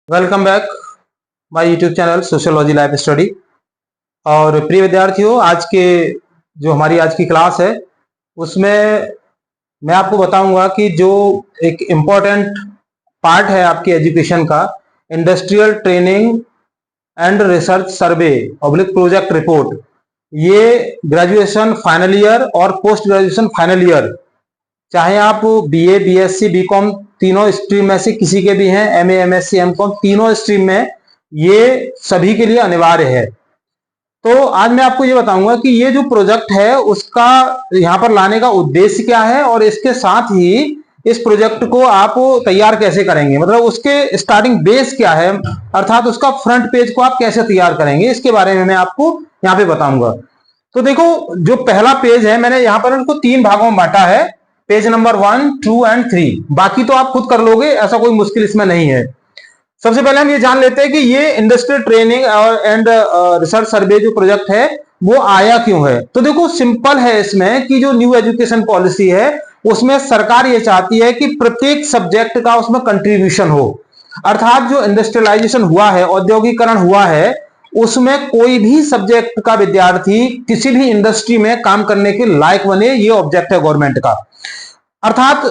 Welcome back my YouTube channel sociology life study. और प्रिय विद्यार्थियों, आज की क्लास है उसमें मैं आपको बताऊंगा कि जो एक इम्पोर्टेंट पार्ट है आपकी एजुकेशन का, industrial training and research survey oblique project report. ये ग्रेजुएशन फाइनल ईयर और पोस्ट ग्रेजुएशन फाइनल ईयर, चाहे आप बीए, बीएससी, बीकॉम तीनों स्ट्रीम में से किसी के भी हैं, एमए, एमएससी, एमकॉम तीनों स्ट्रीम में ये सभी के लिए अनिवार्य है। तो आज मैं आपको ये बताऊंगा कि ये जो प्रोजेक्ट है उसका यहाँ पर लाने का उद्देश्य क्या है और इसके साथ ही इस प्रोजेक्ट को आप तैयार कैसे करेंगे, मतलब उसके स्टार्टिंग बेस क्या है, अर्थात उसका फ्रंट पेज को आप कैसे तैयार करेंगे, इसके बारे में मैं आपको यहाँ पे बताऊंगा। तो देखो, जो पहला पेज है मैंने यहाँ पर उसको 3 भागों में बांटा है, पेज नंबर 1, 2 एंड 3। बाकी तो आप खुद कर लोगे, ऐसा कोई मुश्किल इसमें नहीं है। सबसे पहले हम ये जान लेते हैं कि ये इंडस्ट्रियल ट्रेनिंग और एंड रिसर्च सर्वे जो प्रोजेक्ट है वो आया क्यों है। तो देखो, सिंपल है इसमें कि जो न्यू एजुकेशन पॉलिसी है उसमें सरकार ये चाहती है कि प्रत्येक सब्जेक्ट का उसमें कंट्रीब्यूशन हो, अर्थात जो इंडस्ट्रियलाइजेशन हुआ है, औद्योगिकरण हुआ है, उसमें कोई भी सब्जेक्ट का विद्यार्थी किसी भी इंडस्ट्री में काम करने के लायक बने, ये ऑब्जेक्ट है गवर्नमेंट का। अर्थात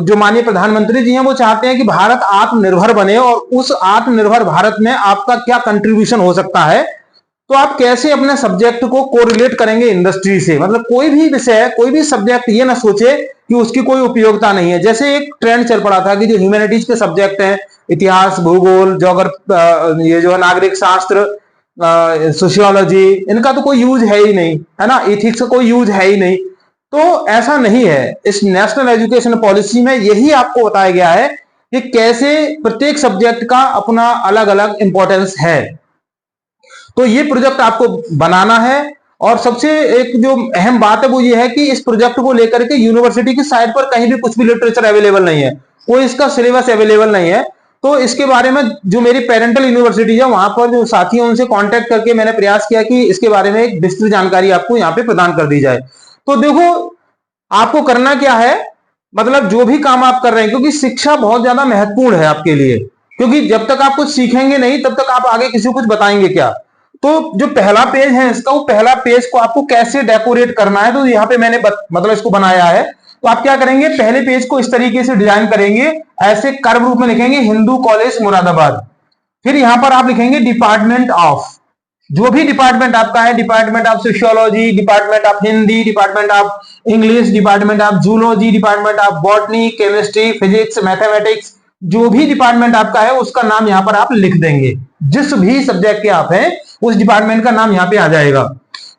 जो माननीय प्रधानमंत्री जी हैं वो चाहते हैं कि भारत आत्मनिर्भर बने, और उस आत्मनिर्भर भारत में आपका क्या कंट्रीब्यूशन हो सकता है, तो आप कैसे अपने सब्जेक्ट को कोरिलेट करेंगे इंडस्ट्री से। मतलब कोई भी विषय, कोई भी सब्जेक्ट ये ना सोचे कि उसकी कोई उपयोगिता नहीं है। जैसे एक ट्रेंड चल पड़ा था कि जो ह्यूमैनिटीज के सब्जेक्ट हैं, इतिहास, भूगोल, ज्योग्राफी, ये जो है नागरिक शास्त्र, सोशियोलॉजी, इनका तो कोई यूज है ही नहीं, है ना, एथिक्स का कोई यूज है ही नहीं। तो ऐसा नहीं है, इस नेशनल एजुकेशन पॉलिसी में यही आपको बताया गया है कि कैसे प्रत्येक सब्जेक्ट का अपना अलग अलग इंपॉर्टेंस है। तो ये प्रोजेक्ट आपको बनाना है, और सबसे एक जो अहम बात है वो ये है कि इस प्रोजेक्ट को लेकर के यूनिवर्सिटी की साइट पर कहीं भी कुछ भी लिटरेचर अवेलेबल नहीं है, कोई इसका सिलेबस अवेलेबल नहीं है। तो इसके बारे में जो मेरी पेरेंटल यूनिवर्सिटी है वहां पर जो साथी हैं उनसे कांटेक्ट करके मैंने प्रयास किया कि इसके बारे में एक विस्तृत जानकारी आपको यहाँ पे प्रदान कर दी जाए। तो देखो, आपको करना क्या है, मतलब जो भी काम आप कर रहे हैं, क्योंकि शिक्षा बहुत ज्यादा महत्वपूर्ण है आपके लिए, क्योंकि जब तक आप कुछ सीखेंगे नहीं तब तक आप आगे किसी को कुछ बताएंगे क्या। तो जो पहला पेज है इसका, वो पहला पेज को आपको कैसे डेकोरेट करना है, तो यहाँ पे मैंने मतलब इसको बनाया है। तो आप क्या करेंगे, पहले पेज को इस तरीके से डिजाइन करेंगे, ऐसे कर्व रूप में लिखेंगे हिंदू कॉलेज मुरादाबाद, फिर यहां पर आप लिखेंगे डिपार्टमेंट ऑफ, जो भी डिपार्टमेंट आपका है, department of sociology, department of Hindi, department of English, department of zoology, department of botany, chemistry, physics, mathematics, जो भी डिपार्टमेंट आपका है उसका नाम यहां पर आप लिख देंगे। जिस भी सब्जेक्ट के आप हैं उस डिपार्टमेंट का नाम यहां पे आ जाएगा।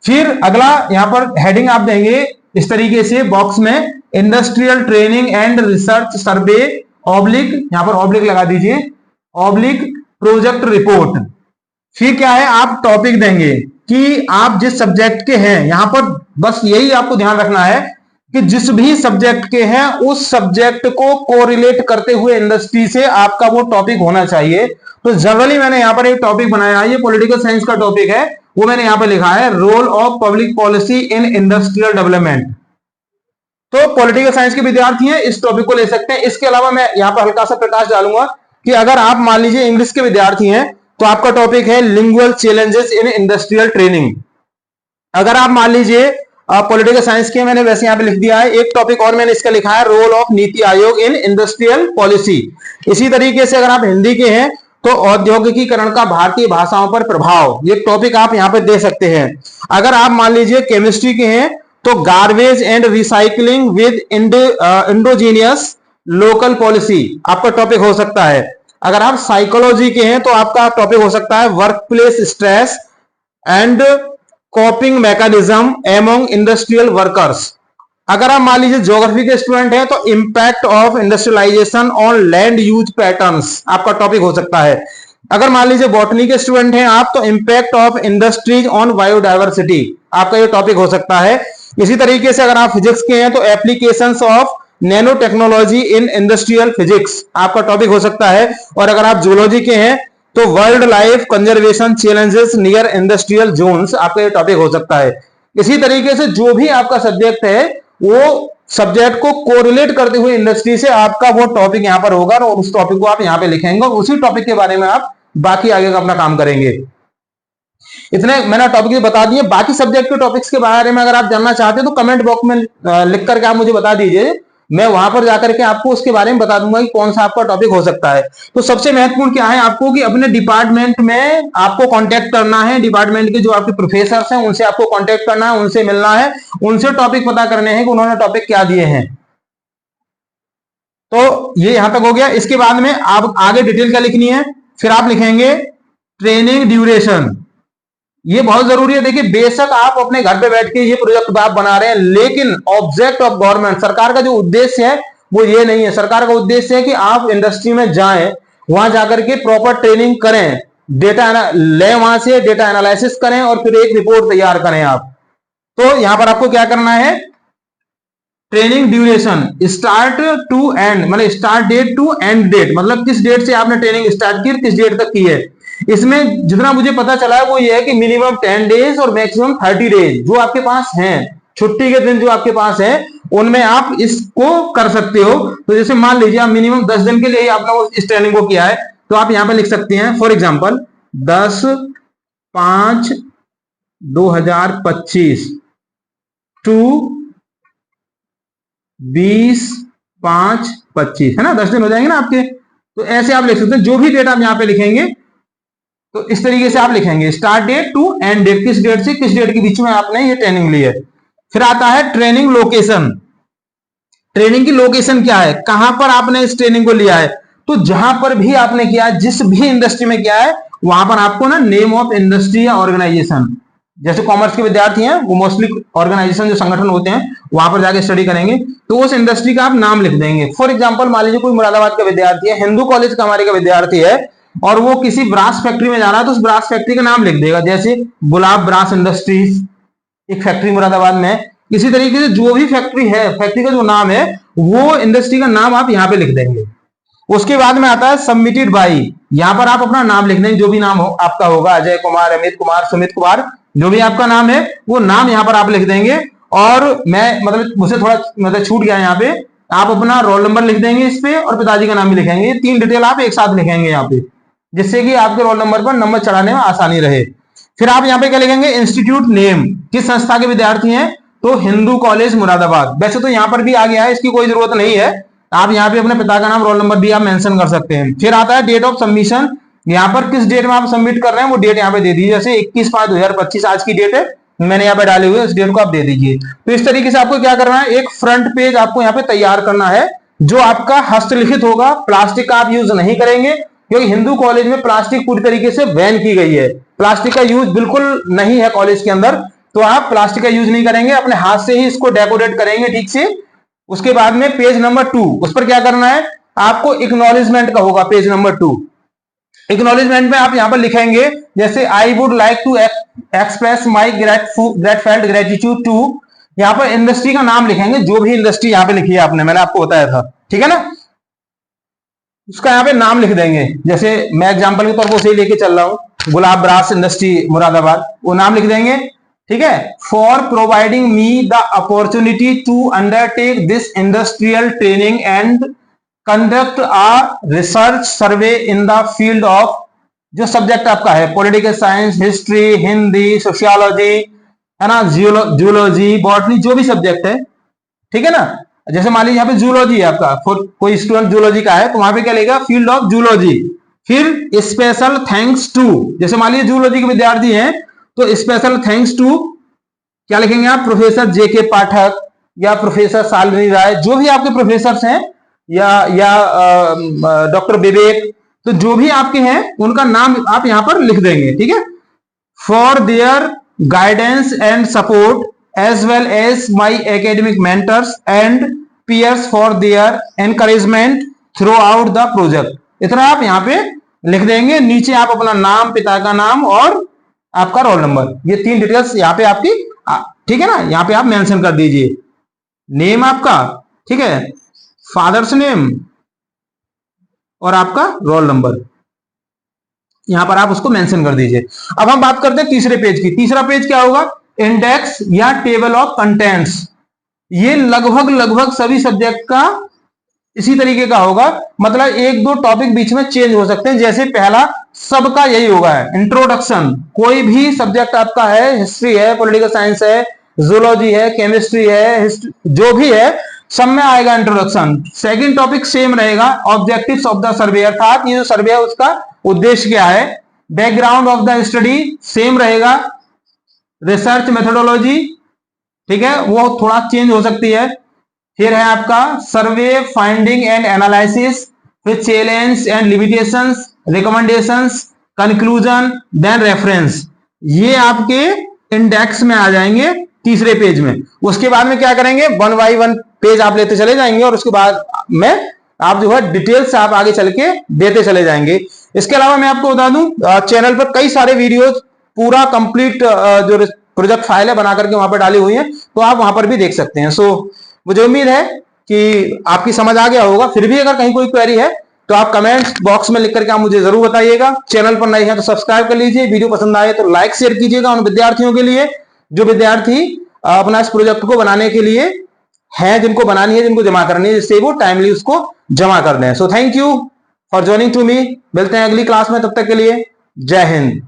फिर अगला यहां पर हेडिंग आप देंगे इस तरीके से बॉक्स में, industrial training and research survey oblique, यहां पर ऑब्लिक लगा दीजिए, ऑब्लिक प्रोजेक्ट रिपोर्ट। फिर क्या है, आप टॉपिक देंगे कि आप जिस सब्जेक्ट के हैं, यहां पर बस यही आपको ध्यान रखना है कि जिस भी सब्जेक्ट के हैं उस सब्जेक्ट को कोरिलेट करते हुए इंडस्ट्री से आपका वो टॉपिक होना चाहिए। तो जनरली मैंने यहां पर एक टॉपिक बनाया है, ये पॉलिटिकल साइंस का टॉपिक है, वो मैंने यहां पर लिखा है role of public policy in industrial development. तो पॉलिटिकल साइंस के विद्यार्थी हैं इस टॉपिक को ले सकते हैं। इसके अलावा मैं यहां पर हल्का सा प्रकाश डालूंगा कि अगर आप मान लीजिए इंग्लिश के विद्यार्थी हैं तो आपका टॉपिक है lingual challenges in industrial training. अगर आप मान लीजिए पॉलिटिकल साइंस के, मैंने वैसे यहां पे लिख दिया है एक टॉपिक और मैंने इसका लिखा है role of NITI Aayog in industrial policy. इसी तरीके से अगर आप हिंदी के हैं तो औद्योगिकीकरण का भारतीय भाषाओं पर प्रभाव, ये टॉपिक आप यहां पे दे सकते हैं। अगर आप मान लीजिए केमिस्ट्री के हैं तो garbage and recycling with endogenous local policy आपका टॉपिक हो सकता है। अगर आप साइकोलॉजी के हैं तो आपका टॉपिक हो सकता है work place stress and coping mechanism among industrial workers. अगर आप मान लीजिए ज्योग्राफी के स्टूडेंट हैं तो impact of industrialisation on land use patterns आपका टॉपिक हो सकता है। अगर मान लीजिए बॉटनी के स्टूडेंट हैं आप तो impact of industries on biodiversity आपका ये टॉपिक हो सकता है। इसी तरीके से अगर आप फिजिक्स के हैं तो applications of nano technology in industrial physics आपका टॉपिक हो सकता है। और अगर आप जूलॉजी के हैं तो world life conservation challenges near industrial zones आपका ये टॉपिक हो सकता है। इसी तरीके से जो भी आपका सब्जेक्ट है वो सब्जेक्ट को कोरिलेट करते हुए इंडस्ट्री से आपका वो टॉपिक यहां पर होगा और उस टॉपिक को आप यहां पे लिखेंगे और उसी टॉपिक के बारे में आप बाकी आगे का अपना काम करेंगे। इतने मैंने टॉपिक बता दिए। बाकी सब्जेक्ट के टॉपिक्स के बारे में अगर आप जानना चाहते हैं तो कमेंट बॉक्स में लिख करके आप मुझे बता दीजिए, मैं वहां पर जाकर के आपको उसके बारे में बता दूंगा कि कौन सा आपका टॉपिक हो सकता है। तो सबसे महत्वपूर्ण क्या है आपको कि अपने डिपार्टमेंट में आपको कांटेक्ट करना है, डिपार्टमेंट के जो आपके प्रोफेसर हैं उनसे आपको कांटेक्ट करना है, उनसे मिलना है, उनसे टॉपिक पता करने हैं कि उन्होंने टॉपिक क्या दिए हैं। तो ये यहां तक हो गया। इसके बाद में आप आगे डिटेल क्या लिखनी है, फिर आप लिखेंगे ट्रेनिंग ड्यूरेशन। ये बहुत जरूरी है। देखिए बेशक आप अपने घर पे बैठ के ये प्रोजेक्ट आप बना रहे हैं, लेकिन ऑब्जेक्ट ऑफ गवर्नमेंट, सरकार का जो उद्देश्य है वो ये नहीं है। सरकार का उद्देश्य है कि आप इंडस्ट्री में जाएं, वहां जाकर के प्रॉपर ट्रेनिंग करें, डेटा ले वहां से डेटा एनालिसिस करें और फिर एक रिपोर्ट तैयार करें आप। तो यहां पर आपको क्या करना है, training duration start to end, मतलब start date to end date, मतलब किस डेट से आपने ट्रेनिंग स्टार्ट की, किस डेट तक की है। इसमें जितना मुझे पता चला है वो ये है कि मिनिमम 10 डेज और मैक्सिमम 30 डेज जो आपके पास हैं, छुट्टी के दिन जो आपके पास है उनमें आप इसको कर सकते हो। तो जैसे मान लीजिए आप मिनिमम 10 दिन के लिए आपने इस ट्रेनिंग को किया है, तो आप यहां पर लिख सकते हैं फॉर एग्जाम्पल 10/5/2025 टू 20/5/25, है ना, 10 दिन हो जाएंगे ना आपके। तो ऐसे आप लिख सकते हैं, जो भी डेट आप यहां पे लिखेंगे तो इस तरीके से आप लिखेंगे start date to end date, किस डेट से किस डेट के बीच में आपने ये ट्रेनिंग ली है। फिर आता है ट्रेनिंग लोकेशन। ट्रेनिंग की लोकेशन क्या है, कहां पर आपने इस ट्रेनिंग को लिया है। तो जहां पर भी आपने किया है, जिस भी इंडस्ट्री में किया है, वहां पर आपको ना नेम ऑफ इंडस्ट्री या ऑर्गेनाइजेशन, जैसे कॉमर्स के विद्यार्थी हैं वो मोस्टली ऑर्गेनाइजेशन जो संगठन होते हैं वहां पर जाके स्टडी करेंगे, तो उस इंडस्ट्री का आप नाम लिख देंगे। फॉर एग्जांपल मान लीजिए कोई मुरादाबाद का विद्यार्थी है, हिंदू कॉलेज का हमारे का विद्यार्थी है और वो किसी ब्रास फैक्ट्री में जा रहा है, तो उस ब्रास फैक्ट्री का नाम लिख देगा, जैसे गुलाब ब्रास इंडस्ट्रीज एक फैक्ट्री मुरादाबाद में है। इसी तरीके से जो भी फैक्ट्री है, फैक्ट्री का जो नाम है वो इंडस्ट्री का नाम आप यहाँ पे लिख देंगे। उसके बाद में आता है सबमिटेड बाई, यहां पर आप अपना नाम लिख देंगे, जो भी नाम हो आपका होगा, अजय कुमार, अमित कुमार, सुमित कुमार, जो भी आपका नाम है वो नाम यहां पर आप लिख देंगे। और मैं मतलब मुझे थोड़ा मतलब छूट गया यहाँ पे, आप अपना रोल नंबर लिख देंगे इस पे और पिताजी का नाम भी लिखेंगे। ये 3 डिटेल आप एक साथ लिखेंगे यहाँ पे, जिससे कि आपके रोल नंबर पर नंबर चढ़ाने में आसानी रहे। फिर आप यहाँ पे क्या लिखेंगे, इंस्टीट्यूट नेम, किस संस्था के विद्यार्थी हैं, तो हिंदू कॉलेज मुरादाबाद। वैसे तो यहाँ पर भी आ गया है, इसकी कोई जरूरत नहीं है, आप यहाँ पे अपने पिता का नाम रोल नंबर भी आप मेंशन कर सकते हैं। फिर आता है डेट ऑफ सबमिशन, यहाँ पर किस डेट में आप सबमिट कर रहे हैं वो डेट यहाँ पे दे दीजिए, जैसे 21/5/2025 आज की डेट है, मैंने यहाँ पे डाली हुई है, इस डेट को आप दे दीजिए। तो इस तरीके से आपको क्या करना है, एक फ्रंट पेज आपको यहाँ पे तैयार करना है जो आपका हस्तलिखित होगा। प्लास्टिक का आप यूज नहीं करेंगे क्योंकि हिंदू कॉलेज में प्लास्टिक पूरी तरीके से बैन की गई है, प्लास्टिक का यूज बिल्कुल नहीं है कॉलेज के अंदर, तो आप प्लास्टिक का यूज नहीं करेंगे, अपने हाथ से ही इसको डेकोरेट करेंगे ठीक से। उसके बाद में पेज नंबर 2, उस पर क्या करना है, आपको एक्नॉलेजमेंट का होगा पेज नंबर 2। एक्नॉलेजमेंट में आप यहां पर लिखेंगे जैसे I would like to express my grateful gratitude to, यहां पर इंडस्ट्री का नाम लिखेंगे, जो भी इंडस्ट्री यहां पे लिखी है आपने, मैंने आपको बताया था, ठीक है ना, उसका यहाँ पे नाम लिख देंगे। जैसे मैं एग्जांपल के तौर पर उसे लेके चल रहा हूं, गुलाब ब्रास इंडस्ट्री मुरादाबाद, वो नाम लिख देंगे, ठीक है। For providing me the opportunity to undertake this industrial training and conduct a research survey in the field of, जो सब्जेक्ट आपका है, political science, history, Hindi, sociology, है ना, जूलॉजी, बॉटनी, जो भी सब्जेक्ट है, ठीक है ना। जैसे मान लीजिए यहाँ पे जूलॉजी है आपका, कोई स्टूडेंट जूलॉजी का है तो वहां पे क्या लेगा, फील्ड ऑफ जूलॉजी। फिर स्पेशल थैंक्स टू, जैसे मान लीजिए जूलॉजी के विद्यार्थी हैं तो स्पेशल थैंक्स टू क्या लिखेंगे आप, प्रोफेसर जेके पाठक या प्रोफेसर शालिनी राय, जो भी आपके प्रोफेसर हैं, या डॉक्टर विवेक, तो जो भी आपके हैं उनका नाम आप यहां पर लिख देंगे, ठीक है। For their guidance and support as well as my academic mentors and peers for their encouragement throughout the project, इतना आप यहाँ पे लिख देंगे। नीचे आप अपना नाम, पिता का नाम और आपका रोल नंबर, ये 3 डिटेल्स यहाँ पे आपकी, ठीक है ना, यहाँ पे आप मेंशन कर दीजिए। नेम आपका, ठीक है, फादर्स नेम और आपका रोल नंबर, यहां पर आप उसको मेंशन कर दीजिए। अब हम बात करते हैं तीसरे पेज की। तीसरा पेज क्या होगा, इंडेक्स या टेबल ऑफ कंटेंट्स। ये लगभग लगभग सभी सब्जेक्ट का इसी तरीके का होगा, मतलब एक दो टॉपिक बीच में चेंज हो सकते हैं। जैसे पहला सबका यही होगा इंट्रोडक्शन, कोई भी सब्जेक्ट आपका है, हिस्ट्री है, पॉलिटिकल साइंस है, जूलॉजी है, केमिस्ट्री है, जो भी है, सब में आएगा इंट्रोडक्शन। सेकंड टॉपिक सेम रहेगा, ऑब्जेक्टिव्स ऑफ द सर्वे, अर्थात ये जो सर्वे है उसका उद्देश्य क्या है। Background of the study same रहेगा। रिसर्च मेथोडोलॉजी, ठीक है, वो थोड़ा चेंज हो सकती है। फिर है आपका सर्वे फाइंडिंग एंड एनालिसिस, फिर challenge and limitations, recommendations, conclusion, then reference. ये आपके इंडेक्स में आ जाएंगे तीसरे पेज में। उसके बाद में क्या करेंगे, वन बाई वन पेज आप लेते चले जाएंगे और उसके बाद में आप जो है डिटेल्स आप आगे चल के देते चले जाएंगे। इसके अलावा मैं आपको बता दूं, चैनल पर कई सारे वीडियोज पूरा कंप्लीट जो प्रोजेक्ट फाइल है बना करके वहां पर डाली हुई है, तो आप वहां पर भी देख सकते हैं। सो मुझे उम्मीद है कि आपकी समझ आ गया होगा। फिर भी अगर कहीं कोई क्वेरी है तो आप कमेंट बॉक्स में लिख करके आप मुझे जरूर बताइएगा। चैनल पर नए हैं तो सब्सक्राइब कर लीजिए, वीडियो पसंद आए तो लाइक शेयर कीजिएगा उन विद्यार्थियों के लिए जो विद्यार्थी अपना इस प्रोजेक्ट को बनाने के लिए हैं, जिनको बनानी है, जिनको जमा करनी है, जिससे वो टाइमली उसको जमा कर दें। So thank you for joining to me. मिलते हैं अगली क्लास में, तब तक के लिए जय हिंद।